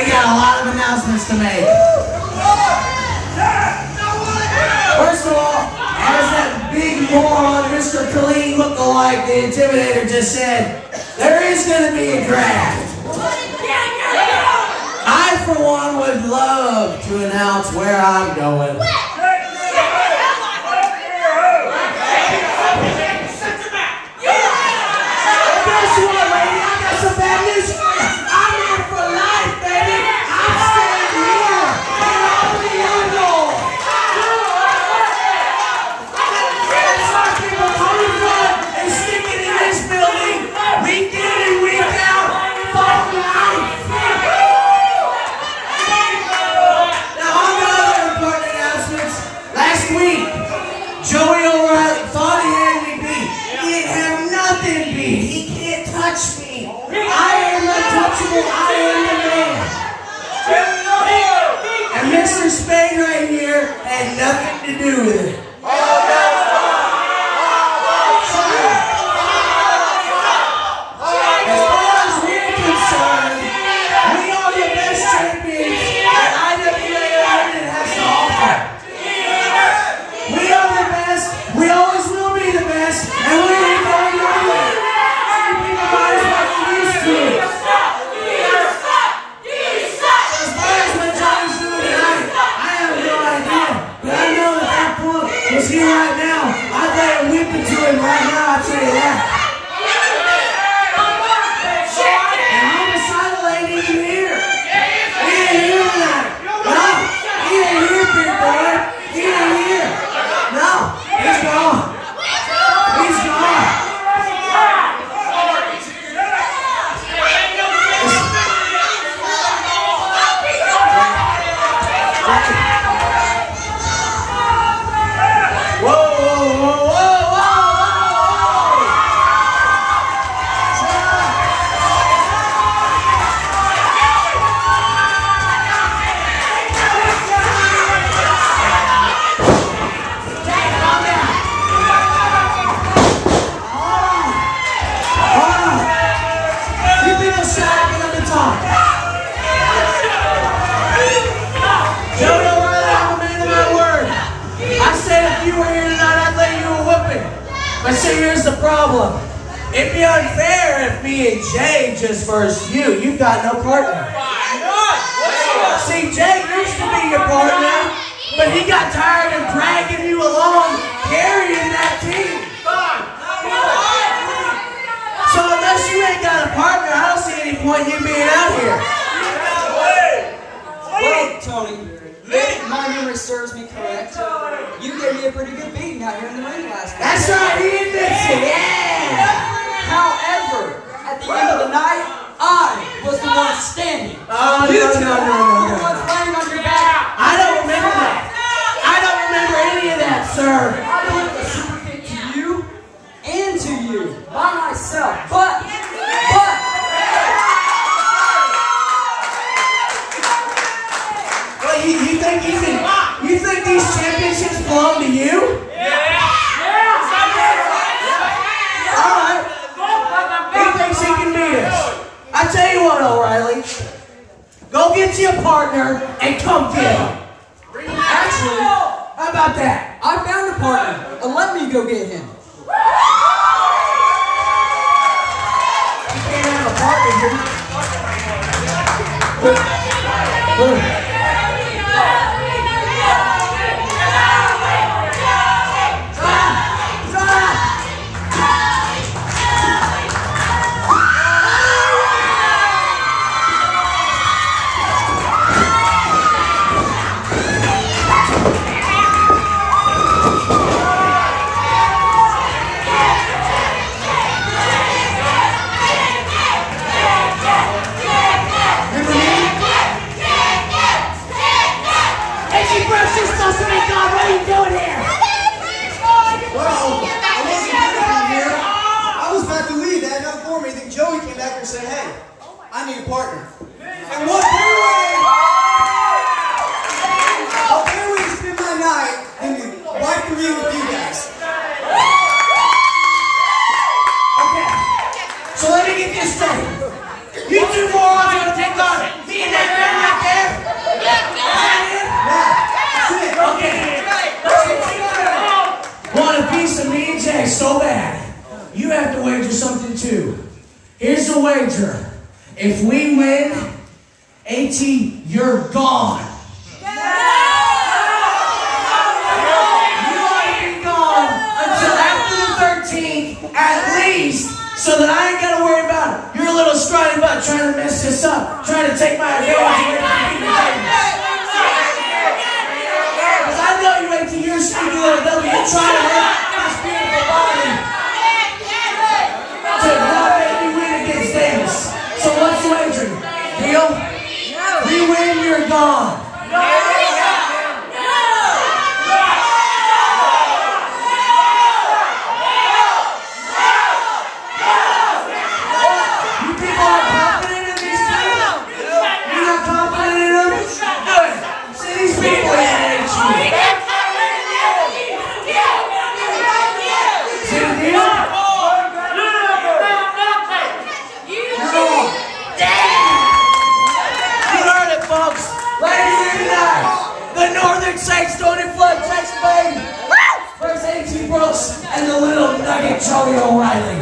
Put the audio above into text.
we got a lot of announcements to make. First of all, as that big moron, Mr. Colleen lookalike, the Intimidator, just said, there is going to be a draft. I, for one, would love to announce where I'm going. Guess what, lady? I got some bad news for you. I'm here for life, baby. I'm staying here. And I'll be alone. That's why people coming from and sticking in this building week in and week out for life. Now, on the other important announcements, last week, Joey O'Reilly thought he had me beat. He didn't have nothing beat. He can't touch me. I am untouchable. I am the man. And Mr. Spade right here had nothing to do with it. As far as we're concerned, we are the best champions that IWA Unlimited has to offer. We are the best. We always will be the best. And we ain't going nowhere. People might as well get used to it. As far as what Johnny's doing tonight, I have no idea. But I know that punk was here right now. I'd lay a whipping to him right now, I'll tell you that. And homicide lady ain't here. He ain't here tonight. No, he ain't here, big boy. He ain't here. No, he's gone. He's gone. Whoa, whoa, whoa, whoa, whoa, you people shut up and let me talk. Joey O'Reilly, I'm a man of my word. I said if you were here tonight, I'd lay you a whooping. But see, here's the problem. It'd be unfair if me and Jay just versed you. You've got no partner. See, Jay used to be your partner, but he got tired of dragging you along, carrying that team. So unless you ain't got a partner, I don't see any point in you being out here. Well, Tony, if my memory serves me correct, you gave me a pretty good beating out here in the ring last night. That's right, he admits it, yeah! However, at the end of the night, I was the one standing. Oh, you no, two no, no, were no, the no. ones laying on your back. I don't remember that. I don't remember any of that, sir. I delivered a super kick to you and to you by myself, but. Well, you think these championships belong to you? Alright. He thinks he can beat us. I tell you what, O'Reilly. Go get you a partner and come get him. Actually, How about that? I found a partner, and let me go get him. You can't have a partner here. Said, hey, I need a partner. And what better way to spend my night than to wipe the ring with you guys? Okay, so let me get this straight. You two morons are gonna take on me and that If we win, AT, you're gone. You ought to be gone until after the 13th, at least, so that I ain't got to worry about your little scrawny butt trying to mess this up, trying to take my advantage away from the because I know you AT, you're a sneaky little devil. You're trying to hurt this beautiful body to not make me win against Davis. So what's the wager? Deal? We win, you're gone. You people are confident in these people? You're not confident in them? Good. See, these people hate you. See the deal? Folks, right here tonight, the Northern Saints Tony Flood Jay Spade versus AT Brooks and the little nugget Joey O'Reilly.